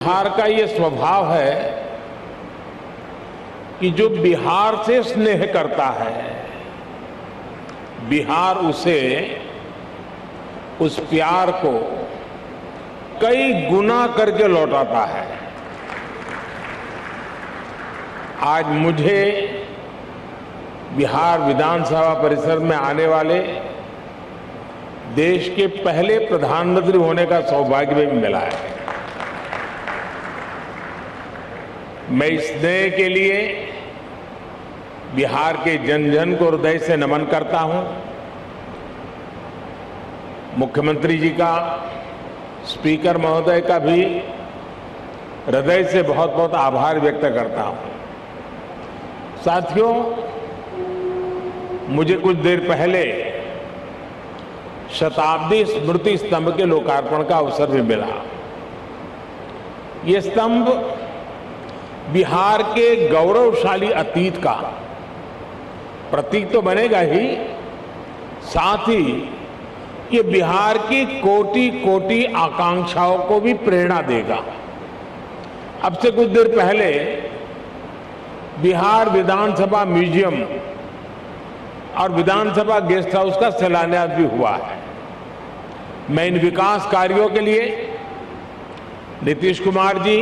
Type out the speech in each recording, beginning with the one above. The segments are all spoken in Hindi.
बिहार का ये स्वभाव है कि जो बिहार से स्नेह करता है, बिहार उसे उस प्यार को कई गुना करके लौटाता है। आज मुझे बिहार विधानसभा परिसर में आने वाले देश के पहले प्रधानमंत्री होने का सौभाग्य भी मिला है। मैं इस स्नेह के लिए बिहार के जन जन को हृदय से नमन करता हूं। मुख्यमंत्री जी का, स्पीकर महोदय का भी हृदय से बहुत बहुत आभार व्यक्त करता हूं। साथियों, मुझे कुछ देर पहले शताब्दी स्मृति स्तंभ के लोकार्पण का अवसर भी मिला। ये स्तंभ बिहार के गौरवशाली अतीत का प्रतीक तो बनेगा ही, साथ ही ये बिहार की कोटि कोटि आकांक्षाओं को भी प्रेरणा देगा। अब से कुछ देर पहले बिहार विधानसभा म्यूजियम और विधानसभा गेस्ट हाउस का शिलान्यास भी हुआ है। मैं इन विकास कार्यों के लिए नीतीश कुमार जी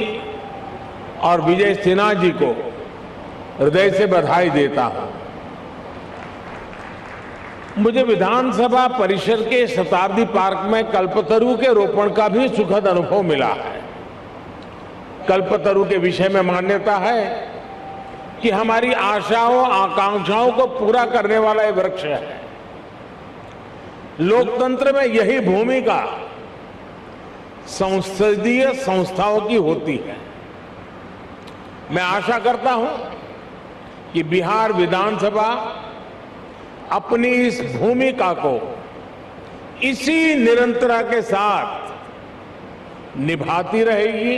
और विजय सिन्हा जी को हृदय से बधाई देता हूं। मुझे विधानसभा परिसर के शताब्दी पार्क में कल्पतरु के रोपण का भी सुखद अनुभव मिला है। कल्पतरु के विषय में मान्यता है कि हमारी आशाओं आकांक्षाओं को पूरा करने वाला ये वृक्ष है। लोकतंत्र में यही भूमिका संसदीय संस्थाओं की होती है। मैं आशा करता हूं कि बिहार विधानसभा अपनी इस भूमिका को इसी निरंतरता के साथ निभाती रहेगी,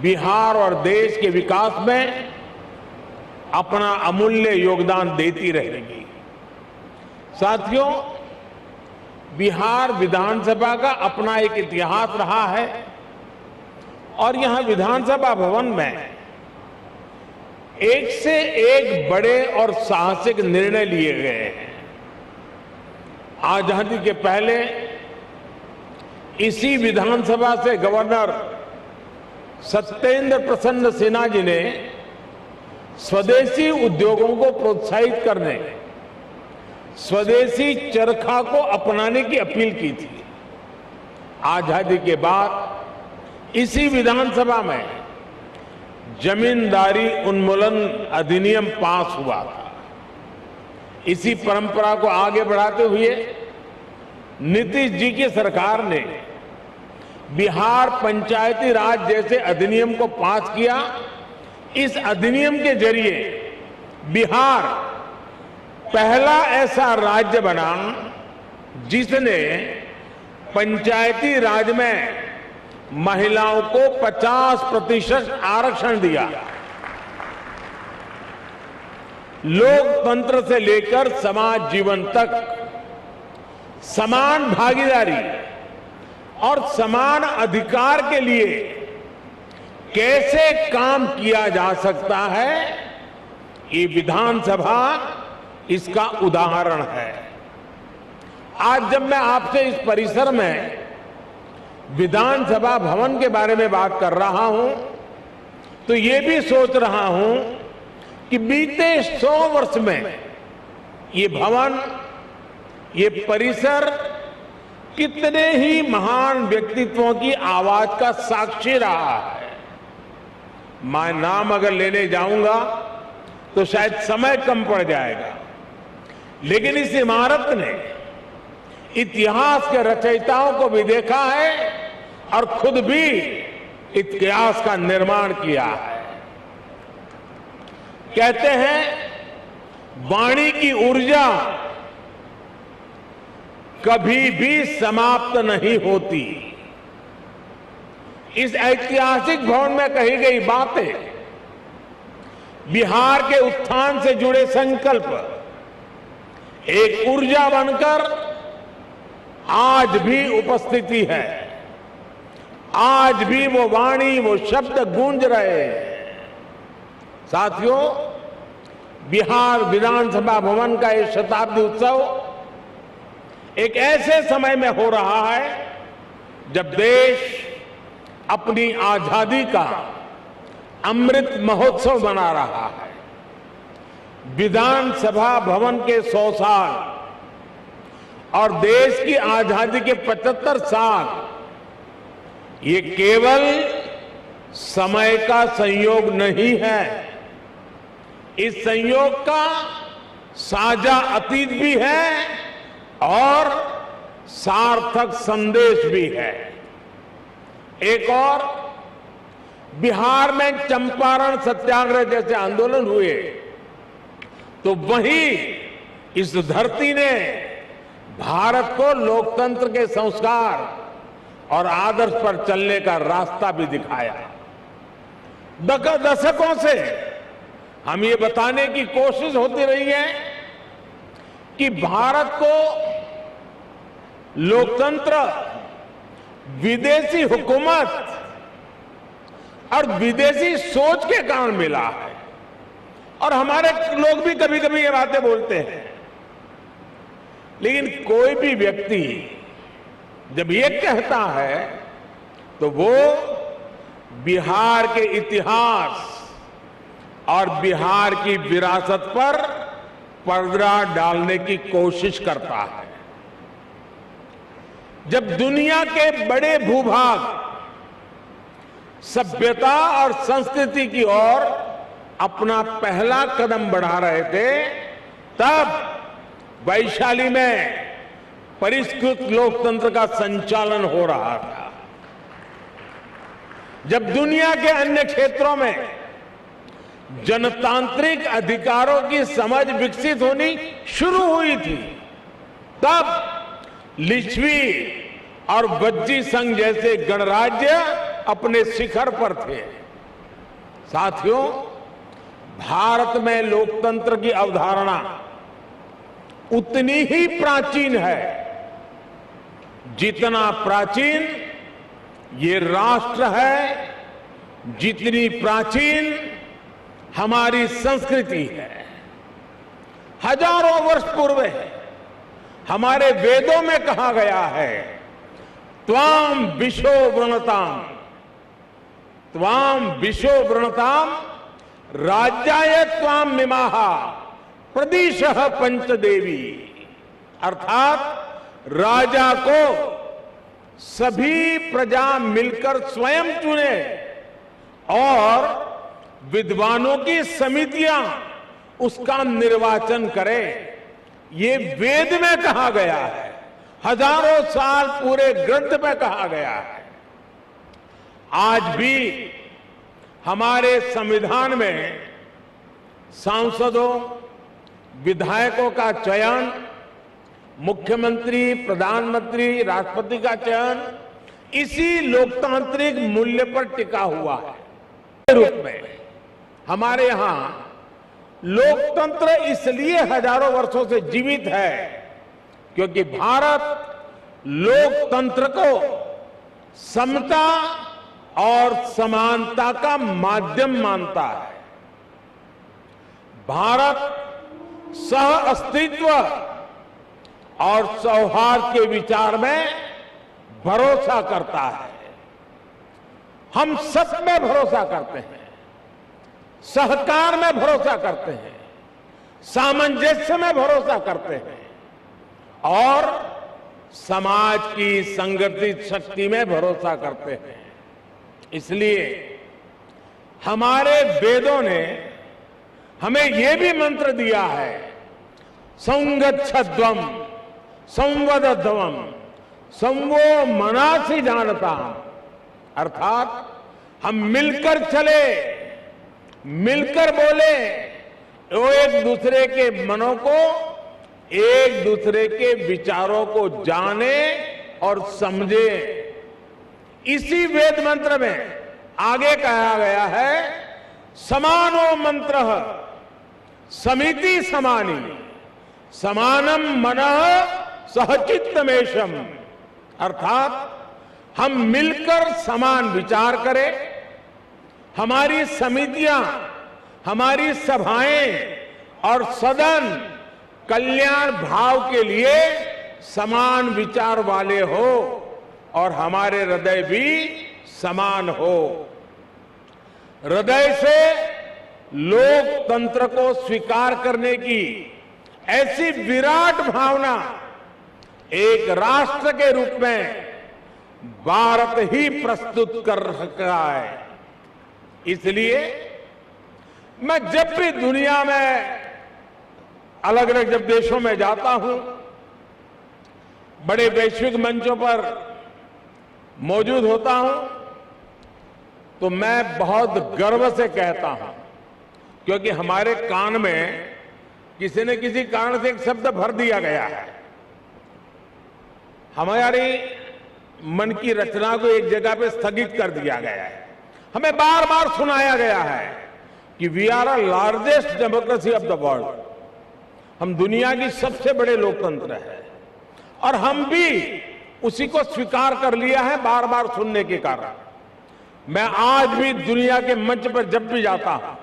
बिहार और देश के विकास में अपना अमूल्य योगदान देती रहेगी। साथियों, बिहार विधानसभा का अपना एक इतिहास रहा है और यहां विधानसभा भवन में एक से एक बड़े और साहसिक निर्णय लिए गए हैं। आजादी के पहले इसी विधानसभा से गवर्नर सत्येंद्र प्रसन्न सिन्हा जी ने स्वदेशी उद्योगों को प्रोत्साहित करने, स्वदेशी चरखा को अपनाने की अपील की थी। आजादी के बाद इसी विधानसभा में जमींदारी उन्मूलन अधिनियम पास हुआ था। इसी परंपरा को आगे बढ़ाते हुए नीतीश जी की सरकार ने बिहार पंचायती राज जैसे अधिनियम को पास किया। इस अधिनियम के जरिए बिहार पहला ऐसा राज्य बना जिसने पंचायती राज में महिलाओं को 50% आरक्षण दिया। लोकतंत्र से लेकर समाज जीवन तक समान भागीदारी और समान अधिकार के लिए कैसे काम किया जा सकता है, ये विधानसभा इसका उदाहरण है। आज जब मैं आपसे इस परिसर में विधानसभा भवन के बारे में बात कर रहा हूं तो ये भी सोच रहा हूं कि बीते 100 वर्ष में ये भवन, ये परिसर कितने ही महान व्यक्तित्वों की आवाज का साक्षी रहा है। मैं नाम अगर लेने जाऊंगा तो शायद समय कम पड़ जाएगा, लेकिन इस इमारत ने इतिहास के रचयिताओं को भी देखा है और खुद भी इतिहास का निर्माण किया है। कहते हैं वाणी की ऊर्जा कभी भी समाप्त नहीं होती। इस ऐतिहासिक भवन में कही गई बातें, बिहार के उत्थान से जुड़े संकल्प एक ऊर्जा बनकर आज भी उपस्थिति है। आज भी वो वाणी, वो शब्द गूंज रहे हैं। साथियों, बिहार विधानसभा भवन का ये शताब्दी उत्सव एक ऐसे समय में हो रहा है जब देश अपनी आजादी का अमृत महोत्सव मना रहा है। विधानसभा भवन के 100 साल और देश की आजादी के 75 साल, ये केवल समय का संयोग नहीं है, इस संयोग का साझा अतीत भी है और सार्थक संदेश भी है। एक और, बिहार में चंपारण सत्याग्रह जैसे आंदोलन हुए तो वहीं इस धरती ने भारत को लोकतंत्र के संस्कार और आदर्श पर चलने का रास्ता भी दिखाया। दशकों से हम ये बताने की कोशिश होती रही है कि भारत को लोकतंत्र विदेशी हुकूमत और विदेशी सोच के कारण मिला है। और हमारे लोग भी कभी कभी ये बातें बोलते हैं, लेकिन कोई भी व्यक्ति जब ये कहता है तो वो बिहार के इतिहास और बिहार की विरासत पर पर्दा डालने की कोशिश करता है। जब दुनिया के बड़े भूभाग सभ्यता और संस्कृति की ओर अपना पहला कदम बढ़ा रहे थे, तब वैशाली में परिष्कृत लोकतंत्र का संचालन हो रहा था। जब दुनिया के अन्य क्षेत्रों में जनतांत्रिक अधिकारों की समझ विकसित होनी शुरू हुई थी, तब लिच्छवी और वज्जी संघ जैसे गणराज्य अपने शिखर पर थे। साथियों, भारत में लोकतंत्र की अवधारणा उतनी ही प्राचीन है जितना प्राचीन ये राष्ट्र है, जितनी प्राचीन हमारी संस्कृति है। हजारों वर्ष पूर्व हमारे वेदों में कहा गया है, त्वाम विशो वृणताम, त्वाम विशो वृणताम राज्याय त्वाम मिमाहा प्रदिशः पंचदेवी। अर्थात राजा को सभी प्रजा मिलकर स्वयं चुने और विद्वानों की समितियां उसका निर्वाचन करें। ये वेद में कहा गया है, हजारों साल पूरे ग्रंथ में कहा गया है। आज भी हमारे संविधान में सांसदों, विधायकों का चयन, मुख्यमंत्री, प्रधानमंत्री, राष्ट्रपति का चयन इसी लोकतांत्रिक मूल्य पर टिका हुआ है। रूप में हमारे यहां लोकतंत्र इसलिए हजारों वर्षों से जीवित है क्योंकि भारत लोकतंत्र को समता और समानता का माध्यम मानता है। भारत सह अस्तित्व और सौहार्द के विचार में भरोसा करता है। हम सब में भरोसा करते हैं, सहकार में भरोसा करते हैं, सामंजस्य में भरोसा करते हैं और समाज की संगठित शक्ति में भरोसा करते हैं। इसलिए हमारे वेदों ने हमें यह भी मंत्र दिया है, संगच्छध्वम संवदध्वम संवो मनासि जानता। अर्थात हम मिलकर चले, मिलकर बोले, वो एक दूसरे के मनों को, एक दूसरे के विचारों को जाने और समझे। इसी वेद मंत्र में आगे कहा गया है, समानो मंत्र समिति समानी समानम मनः सहचित्तमेशम। अर्थात हम मिलकर समान विचार करें, हमारी समितियां, हमारी सभाएं और सदन कल्याण भाव के लिए समान विचार वाले हो और हमारे हृदय भी समान हो। हृदय से लोकतंत्र को स्वीकार करने की ऐसी विराट भावना एक राष्ट्र के रूप में भारत ही प्रस्तुत कर रहा है। इसलिए मैं जब भी दुनिया में अलग अलग जब देशों में जाता हूं, बड़े वैश्विक मंचों पर मौजूद होता हूं, तो मैं बहुत गर्व से कहता हूं, क्योंकि हमारे कान में किसी न किसी कारण से एक शब्द भर दिया गया है। हमारी मन की रचना को एक जगह पे स्थगित कर दिया गया है। हमें बार बार सुनाया गया है कि we are a largest democracy of the world, हम दुनिया की सबसे बड़े लोकतंत्र है, और हम भी उसी को स्वीकार कर लिया है बार बार सुनने के कारण। मैं आज भी दुनिया के मंच पर जब भी जाता हूं,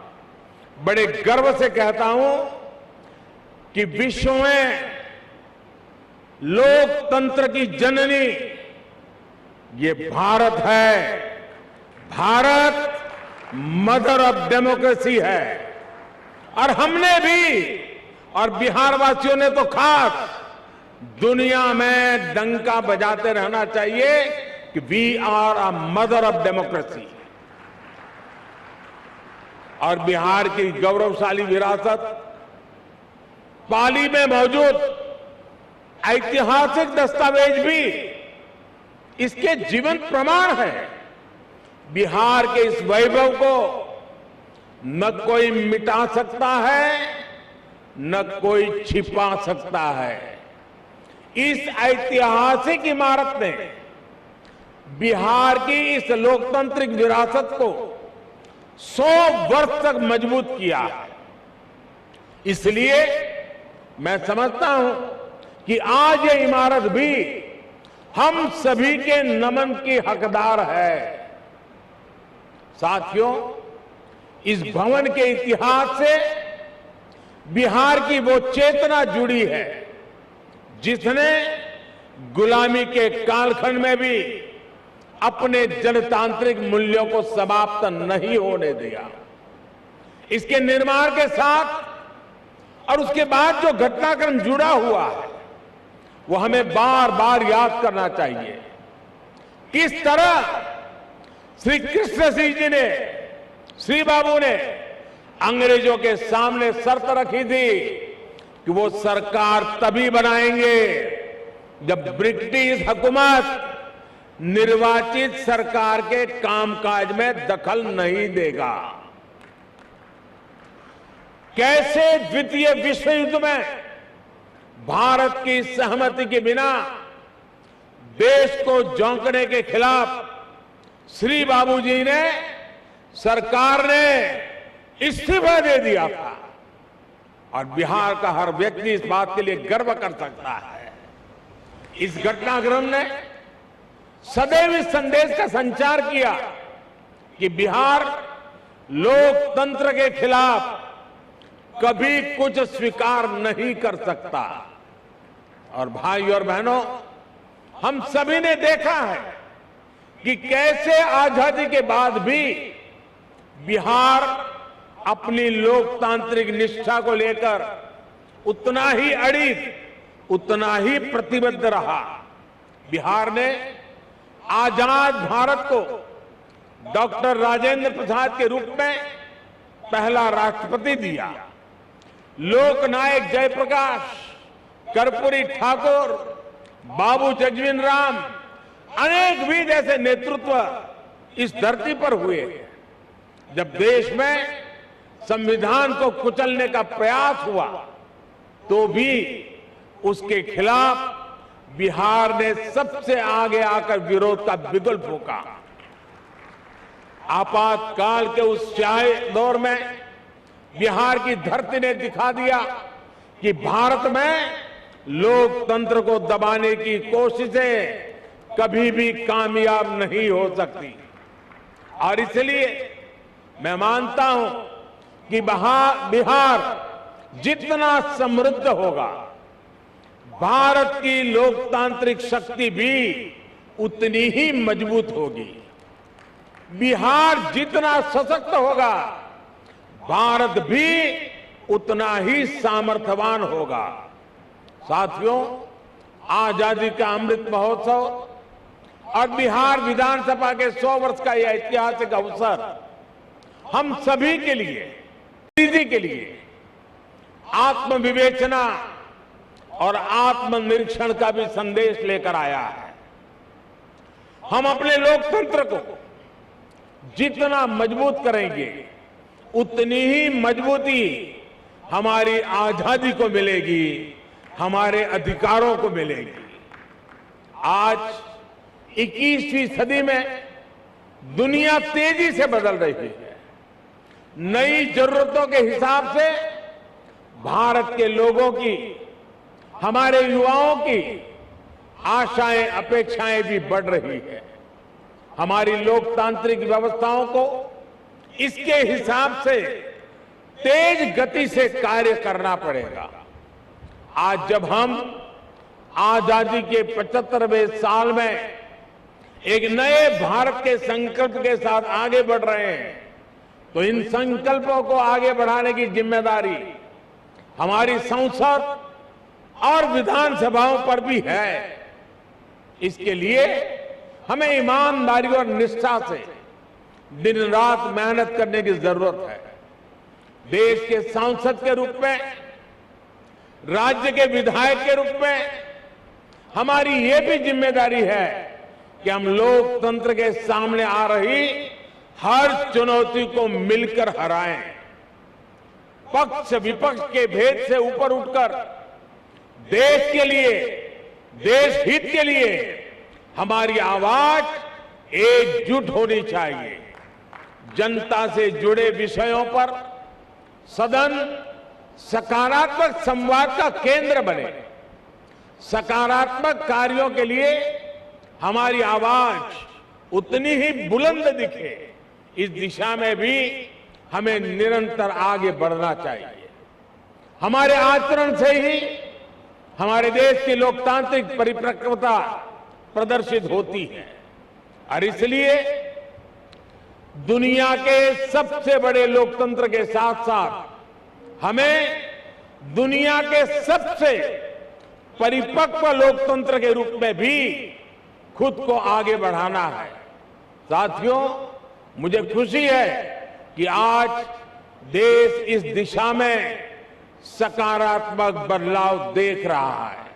बड़े गर्व से कहता हूं कि विश्व में लोकतंत्र की जननी ये भारत है। भारत मदर ऑफ डेमोक्रेसी है, और हमने भी, और बिहार वासियों ने तो खास दुनिया में डंका बजाते रहना चाहिए कि we are a mother of democracy. और बिहार की गौरवशाली विरासत, पाली में मौजूद ऐतिहासिक दस्तावेज भी इसके जीवंत प्रमाण है। बिहार के इस वैभव को न कोई मिटा सकता है, न कोई छिपा सकता है। इस ऐतिहासिक इमारत ने बिहार की इस लोकतांत्रिक विरासत को 100 वर्ष तक मजबूत किया है। इसलिए मैं समझता हूं कि आज ये इमारत भी हम सभी के नमन की हकदार है। साथियों, इस भवन के इतिहास से बिहार की वो चेतना जुड़ी है जिसने गुलामी के कालखंड में भी अपने जनतांत्रिक मूल्यों को समाप्त नहीं होने दिया। इसके निर्माण के साथ और उसके बाद जो घटनाक्रम जुड़ा हुआ है, वो हमें बार बार याद करना चाहिए। किस तरह श्री कृष्ण सिंह जी ने, श्री बाबू ने अंग्रेजों के सामने शर्त रखी थी कि वो सरकार तभी बनाएंगे जब ब्रिटिश हुकूमत निर्वाचित सरकार के कामकाज में दखल नहीं देगा। कैसे द्वितीय विश्व युद्ध में भारत की सहमति के बिना देश को झोंकने के खिलाफ श्री बाबू जी ने, सरकार ने इस्तीफा दे दिया था, और बिहार का हर व्यक्ति इस बात के लिए गर्व कर सकता है। इस घटनाक्रम ने सदैव इस संदेश का संचार किया कि बिहार लोकतंत्र के खिलाफ कभी कुछ स्वीकार नहीं कर सकता। और भाई और बहनों, हम सभी ने देखा है कि कैसे आजादी के बाद भी बिहार अपनी लोकतांत्रिक निष्ठा को लेकर उतना ही अड़िग, उतना ही प्रतिबद्ध रहा। बिहार ने आजाद भारत को डॉक्टर राजेंद्र प्रसाद के रूप में पहला राष्ट्रपति दिया। लोकनायक जयप्रकाश, कर्पूरी ठाकुर, बाबू जगजीवन राम, अनेक भी जैसे नेतृत्व इस धरती पर हुए। जब देश में संविधान को कुचलने का प्रयास हुआ, तो भी उसके खिलाफ बिहार ने सबसे आगे आकर विरोध का बिगुल फूंका। आपातकाल के उस स्याही दौर में बिहार की धरती ने दिखा दिया कि भारत में लोकतंत्र को दबाने की कोशिशें कभी भी कामयाब नहीं हो सकती। और इसलिए मैं मानता हूं कि बिहार जितना समृद्ध होगा, भारत की लोकतांत्रिक शक्ति भी उतनी ही मजबूत होगी। बिहार जितना सशक्त होगा, भारत भी उतना ही सामर्थ्यवान होगा। साथियों, आजादी का अमृत महोत्सव और बिहार विधानसभा के 100 वर्ष का यह ऐतिहासिक अवसर हम सभी के लिए आत्मविवेचना और आत्मनिरीक्षण का भी संदेश लेकर आया है। हम अपने लोकतंत्र को जितना मजबूत करेंगे, उतनी ही मजबूती हमारी आजादी को मिलेगी, हमारे अधिकारों को मिलेगी। आज 21वीं सदी में दुनिया तेजी से बदल रही है। नई जरूरतों के हिसाब से भारत के लोगों की, हमारे युवाओं की आशाएं, अपेक्षाएं भी बढ़ रही है। हमारी लोकतांत्रिक व्यवस्थाओं को इसके हिसाब से तेज गति से कार्य करना पड़ेगा। आज जब हम आजादी के 75वें साल में एक नए भारत के संकल्प के साथ आगे बढ़ रहे हैं, तो इन संकल्पों को आगे बढ़ाने की जिम्मेदारी हमारी संसद और विधानसभाओं पर भी है। इसके लिए हमें ईमानदारी और निष्ठा से दिन रात मेहनत करने की जरूरत है। देश के सांसद के रूप में, राज्य के विधायक के रूप में हमारी ये भी जिम्मेदारी है कि हम लोकतंत्र के सामने आ रही हर चुनौती को मिलकर हराएं। पक्ष विपक्ष के भेद से ऊपर उठकर देश के लिए, देश हित के लिए हमारी आवाज एकजुट होनी चाहिए। जनता से जुड़े विषयों पर सदन सकारात्मक संवाद का केंद्र बने। सकारात्मक कार्यों के लिए हमारी आवाज उतनी ही बुलंद दिखे। इस दिशा में भी हमें निरंतर आगे बढ़ना चाहिए। हमारे आचरण से ही हमारे देश की लोकतांत्रिक परिपक्वता प्रदर्शित होती है। और इसलिए दुनिया के सबसे बड़े लोकतंत्र के साथ साथ हमें दुनिया के सबसे परिपक्व लोकतंत्र के रूप में भी खुद को आगे बढ़ाना है। साथियों, मुझे खुशी है कि आज देश इस दिशा में सकारात्मक बदलाव देख रहा है।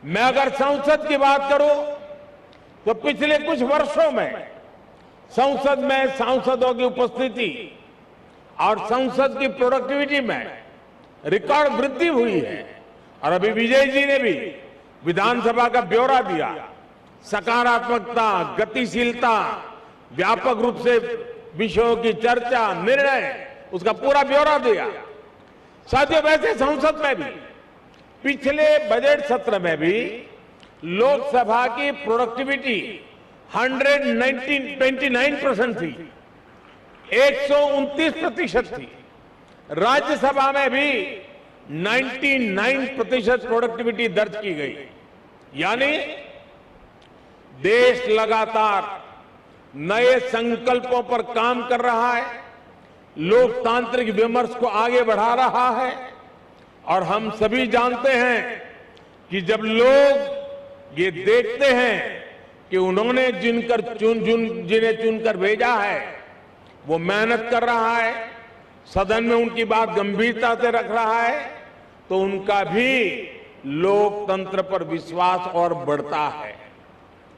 मैं अगर संसद की बात करूं तो पिछले कुछ वर्षों में संसद में सांसदों की उपस्थिति और संसद की प्रोडक्टिविटी में रिकॉर्ड वृद्धि हुई है। और अभी विजय जी ने भी विधानसभा का ब्यौरा दिया। सकारात्मकता, गतिशीलता, व्यापक रूप से विषयों की चर्चा, निर्णय, उसका पूरा ब्यौरा दिया। साथियों, वैसे संसद में भी पिछले बजट सत्र में भी लोकसभा की प्रोडक्टिविटी 129% थी, 129% थी। राज्यसभा में भी 99% प्रोडक्टिविटी दर्ज की गई। यानी देश लगातार नए संकल्पों पर काम कर रहा है, लोकतांत्रिक विमर्श को आगे बढ़ा रहा है। और हम सभी जानते हैं कि जब लोग ये देखते हैं कि उन्होंने जिन्हें चुनकर भेजा है वो मेहनत कर रहा है, सदन में उनकी बात गंभीरता से रख रहा है, तो उनका भी लोकतंत्र पर विश्वास और बढ़ता है।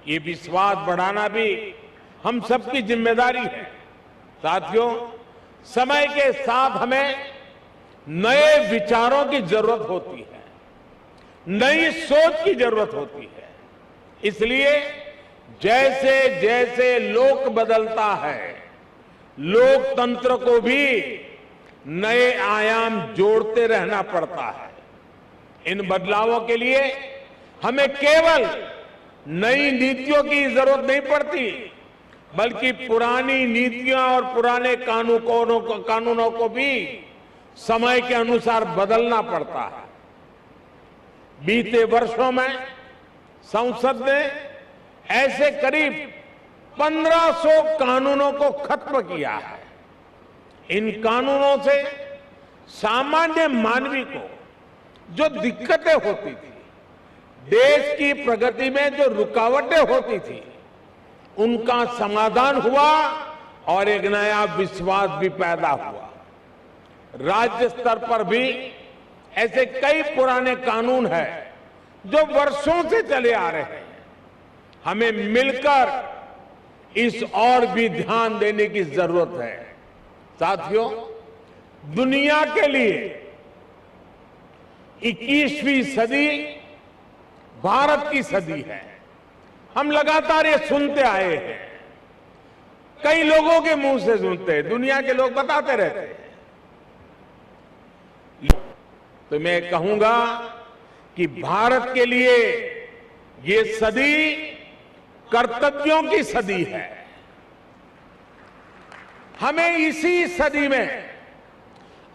ये विश्वास बढ़ाना भी हम सबकी जिम्मेदारी है। साथियों, समय के साथ हमें नए विचारों की जरूरत होती है, नई सोच की जरूरत होती है। इसलिए जैसे जैसे लोक बदलता है, लोकतंत्र को भी नए आयाम जोड़ते रहना पड़ता है। इन बदलावों के लिए हमें केवल नई नीतियों की जरूरत नहीं पड़ती, बल्कि पुरानी नीतियां और पुराने कानूनों को भी समय के अनुसार बदलना पड़ता है। बीते वर्षों में संसद ने ऐसे करीब 1500 कानूनों को खत्म किया है। इन कानूनों से सामान्य मानवी को जो दिक्कतें होती थी, देश की प्रगति में जो रुकावटें होती थी, उनका समाधान हुआ और एक नया विश्वास भी पैदा हुआ। राज्य स्तर पर भी ऐसे कई पुराने कानून हैं जो वर्षों से चले आ रहे हैं। हमें मिलकर इस और भी ध्यान देने की जरूरत है। साथियों, दुनिया के लिए 21वीं सदी भारत की सदी है। हम लगातार ये सुनते आए हैं, कई लोगों के मुंह से सुनते हैं, दुनिया के लोग बताते रहते हैं। तो मैं कहूंगा कि भारत के लिए ये सदी कर्तव्यों की सदी है। हमें इसी सदी में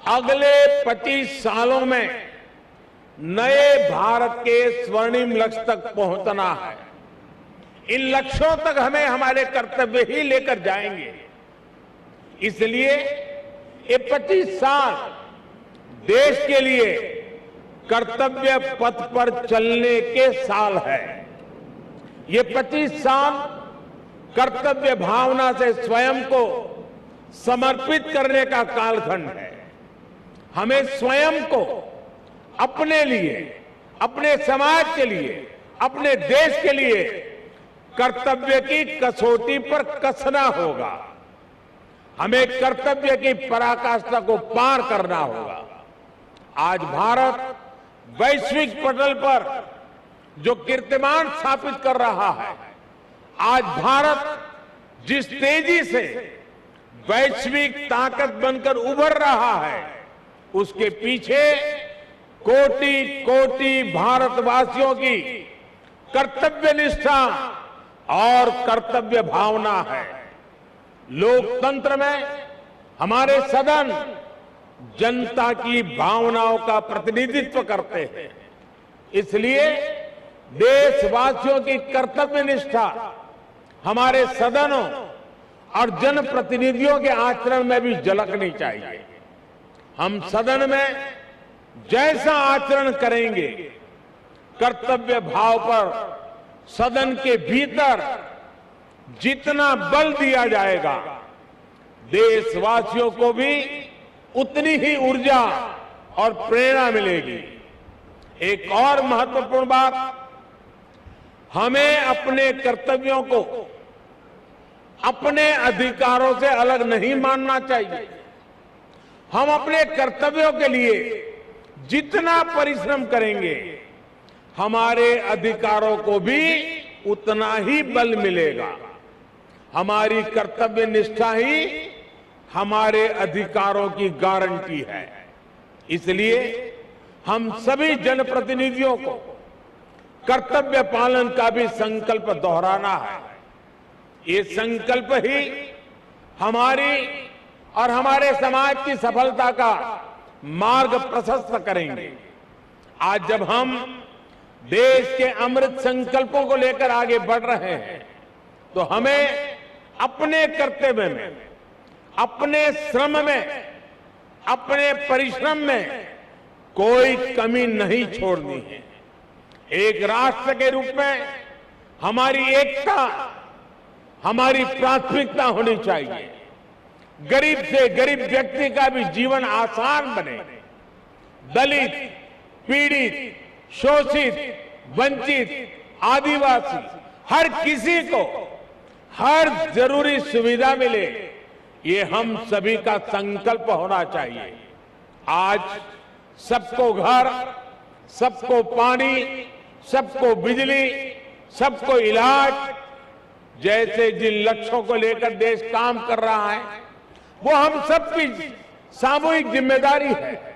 अगले 25 सालों में नए भारत के स्वर्णिम लक्ष्य तक पहुंचना है। इन लक्ष्यों तक हमें हमारे कर्तव्य ही लेकर जाएंगे। इसलिए ये 25 साल देश के लिए कर्तव्य पथ पर चलने के साल है। ये 25 साल कर्तव्य भावना से स्वयं को समर्पित करने का कालखंड है। हमें स्वयं को अपने लिए, अपने समाज के लिए, अपने देश के लिए कर्तव्य की कसौटी पर कसना होगा। हमें कर्तव्य की पराकाष्ठा को पार करना होगा। आज भारत वैश्विक पटल पर जो कीर्तिमान स्थापित कर रहा है, आज भारत जिस तेजी से वैश्विक ताकत बनकर उभर रहा है, उसके पीछे कोटि कोटि भारतवासियों की कर्तव्य निष्ठा और कर्तव्य भावना है। लोकतंत्र में हमारे सदन जनता की भावनाओं का प्रतिनिधित्व करते हैं। इसलिए देशवासियों की कर्तव्य निष्ठा हमारे सदनों और जनप्रतिनिधियों के आचरण में भी झलकनी चाहिए। हम सदन में जैसा आचरण करेंगे, कर्तव्य भाव पर सदन के भीतर जितना बल दिया जाएगा, देशवासियों को भी उतनी ही ऊर्जा और प्रेरणा मिलेगी। एक और महत्वपूर्ण बात, हमें अपने कर्तव्यों को अपने अधिकारों से अलग नहीं मानना चाहिए। हम अपने कर्तव्यों के लिए जितना परिश्रम करेंगे, हमारे अधिकारों को भी उतना ही बल मिलेगा। हमारी कर्तव्य निष्ठा ही हमारे अधिकारों की गारंटी है। इसलिए हम सभी जनप्रतिनिधियों को कर्तव्य पालन का भी संकल्प दोहराना है। ये संकल्प ही हमारी और हमारे समाज की सफलता का मार्ग प्रशस्त करेंगे। आज जब हम देश के अमृत संकल्पों को लेकर आगे बढ़ रहे हैं, तो हमें अपने कर्तव्य में, अपने श्रम में, अपने परिश्रम में कोई कमी नहीं छोड़नी है। एक राष्ट्र के रूप में हमारी एकता हमारी प्राथमिकता होनी चाहिए। गरीब से गरीब व्यक्ति का भी जीवन आसान बने। दलित, पीड़ित, शोषित, वंचित, आदिवासी, हर किसी को हर जरूरी सुविधा मिले, ये हम सभी का संकल्प होना चाहिए। आज सबको घर, सबको पानी, सबको बिजली, सबको इलाज जैसे जिन लक्ष्यों को लेकर देश काम कर रहा है, वो हम सबकी सामूहिक जिम्मेदारी है।